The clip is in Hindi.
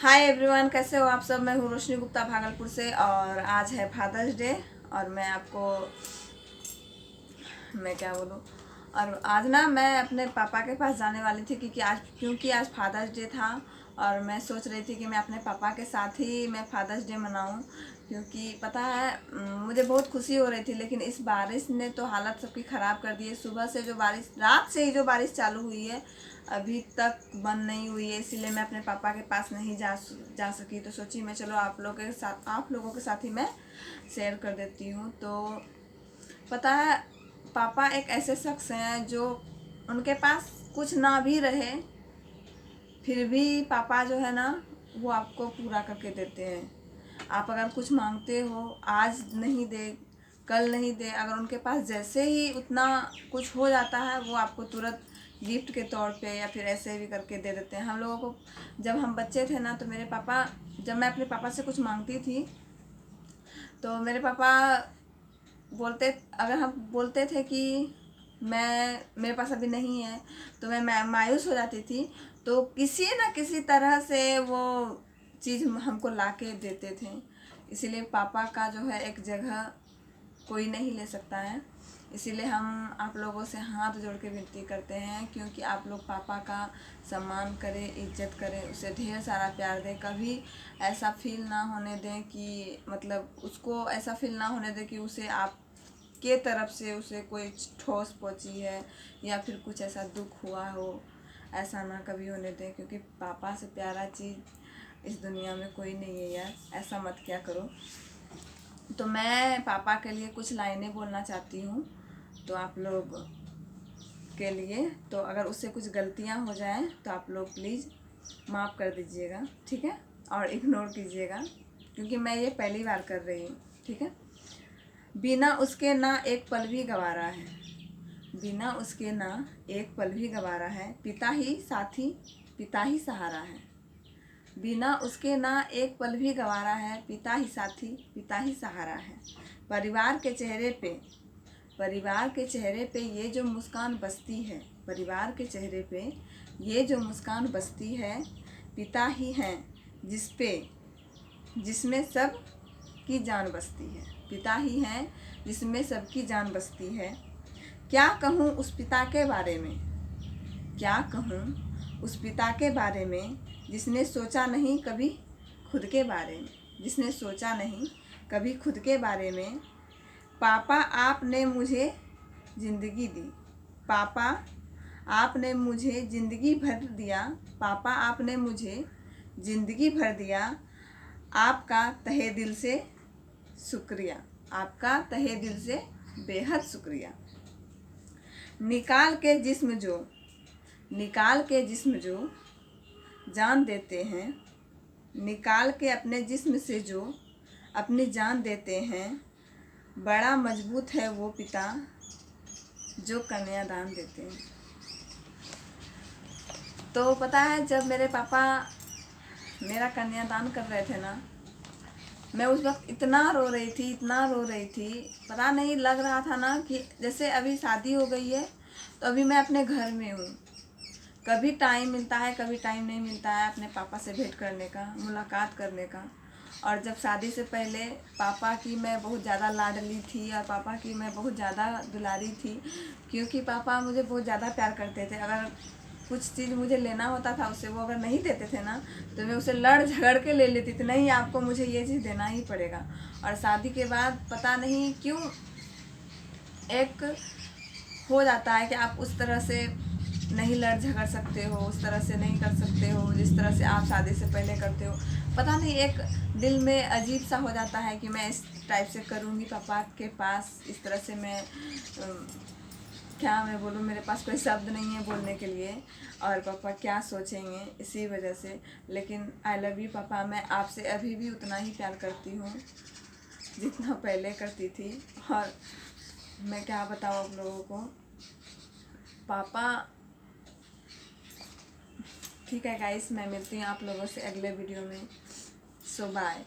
हाय एवरीवन, कैसे हो आप सब। मैं हूँ रोशनी गुप्ता भागलपुर से और आज है फादर्स डे। और मैं क्या बोलूँ। और आज ना मैं अपने पापा के पास जाने वाली थी क्योंकि आज फादर्स डे था। और मैं सोच रही थी कि मैं अपने पापा के साथ ही मैं फादर्स डे मनाऊं, क्योंकि पता है मुझे बहुत खुशी हो रही थी। लेकिन इस बारिश ने तो हालत सबकी ख़राब कर दी है। सुबह से जो बारिश, रात से ही जो बारिश चालू हुई है, अभी तक बंद नहीं हुई है। इसीलिए मैं अपने पापा के पास नहीं जा सकी। तो सोची मैं चलो आप लोगों के साथ ही मैं शेयर कर देती हूँ। तो पता है, पापा एक ऐसे शख्स हैं जो उनके पास कुछ ना भी रहे फिर भी पापा जो है ना वो आपको पूरा करके देते हैं। आप अगर कुछ मांगते हो, आज नहीं दे, कल नहीं दे, अगर उनके पास जैसे ही उतना कुछ हो जाता है वो आपको तुरंत गिफ्ट के तौर पे या फिर ऐसे भी करके दे देते हैं। हम लोगों को जब हम बच्चे थे ना, तो मेरे पापा, जब मैं अपने पापा से कुछ मांगती थी तो मेरे पापा बोलते, अगर हम बोलते थे कि मेरे पास अभी नहीं है, तो मैं मायूस हो जाती थी। तो किसी न किसी तरह से वो चीज़ हमको ला के देते थे। इसीलिए पापा का जो है एक जगह कोई नहीं ले सकता है। इसीलिए हम आप लोगों से हाथ जोड़ के विनती करते हैं, क्योंकि आप लोग पापा का सम्मान करें, इज्जत करें, उसे ढेर सारा प्यार दें। कभी ऐसा फील ना होने दें कि मतलब उसको ऐसा फील ना होने दें कि उसे आप के तरफ से उसे कोई ठोस पहुंची है या फिर कुछ ऐसा दुख हुआ हो। ऐसा ना कभी होने दें, क्योंकि पापा से प्यारा चीज़ इस दुनिया में कोई नहीं है यार। ऐसा मत क्या करो। तो मैं पापा के लिए कुछ लाइनें बोलना चाहती हूँ, तो आप लोग के लिए, तो अगर उससे कुछ गलतियाँ हो जाएं तो आप लोग प्लीज़ माफ़ कर दीजिएगा, ठीक है, और इग्नोर कीजिएगा, क्योंकि मैं ये पहली बार कर रही हूँ, ठीक है। बिना उसके ना एक पल भी गवारा है, बिना उसके ना एक पल भी गवारा है, पिता ही साथी, पिता ही सहारा है। बिना उसके ना एक पल भी गवारा है, पिता ही साथी, पिता ही सहारा है। परिवार के चेहरे पे, परिवार के चेहरे पे ये जो मुस्कान बसती है, परिवार के चेहरे पे ये जो मुस्कान बसती है, पिता ही हैं जिसमें सब की जान बसती है, पिता ही हैं जिसमें सबकी जान बसती है। क्या कहूँ उस पिता के बारे में, क्या कहूँ उस पिता के बारे में, जिसने सोचा नहीं कभी खुद के बारे में, जिसने सोचा नहीं कभी खुद के बारे में। पापा आपने मुझे ज़िंदगी दी, पापा आपने मुझे ज़िंदगी भर दिया, पापा आपने मुझे ज़िंदगी भर दिया। आपका तहे दिल से शुक्रिया, आपका तहे दिल से बेहद शुक्रिया। निकाल के जिस्म जो जान देते हैं, निकाल के अपने जिस्म से जो अपनी जान देते हैं। बड़ा मजबूत है वो पिता जो कन्यादान देते हैं। तो पता है, जब मेरे पापा मेरा कन्यादान कर रहे थे ना, मैं उस वक्त इतना रो रही थी, इतना रो रही थी। पता नहीं, लग रहा था ना कि जैसे अभी शादी हो गई है तो अभी मैं अपने घर में हूँ। कभी टाइम मिलता है, कभी टाइम नहीं मिलता है अपने पापा से भेंट करने का, मुलाकात करने का। और जब शादी से पहले पापा की मैं बहुत ज़्यादा लाडली थी और पापा की मैं बहुत ज़्यादा दुलारी थी, क्योंकि पापा मुझे बहुत ज़्यादा प्यार करते थे। अगर कुछ चीज़ मुझे लेना होता था उससे, वो अगर नहीं देते थे ना, तो मैं उसे लड़ झगड़ के ले लेती थी, नहीं आपको मुझे ये चीज़ देना ही पड़ेगा। और शादी के बाद पता नहीं क्यों एक हो जाता है कि आप उस तरह से नहीं लड़ झगड़ सकते हो, उस तरह से नहीं कर सकते हो जिस तरह से आप शादी से पहले करते हो। पता नहीं, एक दिल में अजीब सा हो जाता है कि मैं इस टाइप से करूँगी पापा के पास, इस तरह से मैं क्या मैं बोलूँ, मेरे पास कोई शब्द नहीं है बोलने के लिए, और पापा क्या सोचेंगे इसी वजह से। लेकिन आई लव यू पापा, मैं आपसे अभी भी उतना ही प्यार करती हूँ जितना पहले करती थी। और मैं क्या बताऊँ आप लोगों को, पापा। ठीक है गाइस, मैं मिलती हूँ आप लोगों से अगले वीडियो में। सो बाय।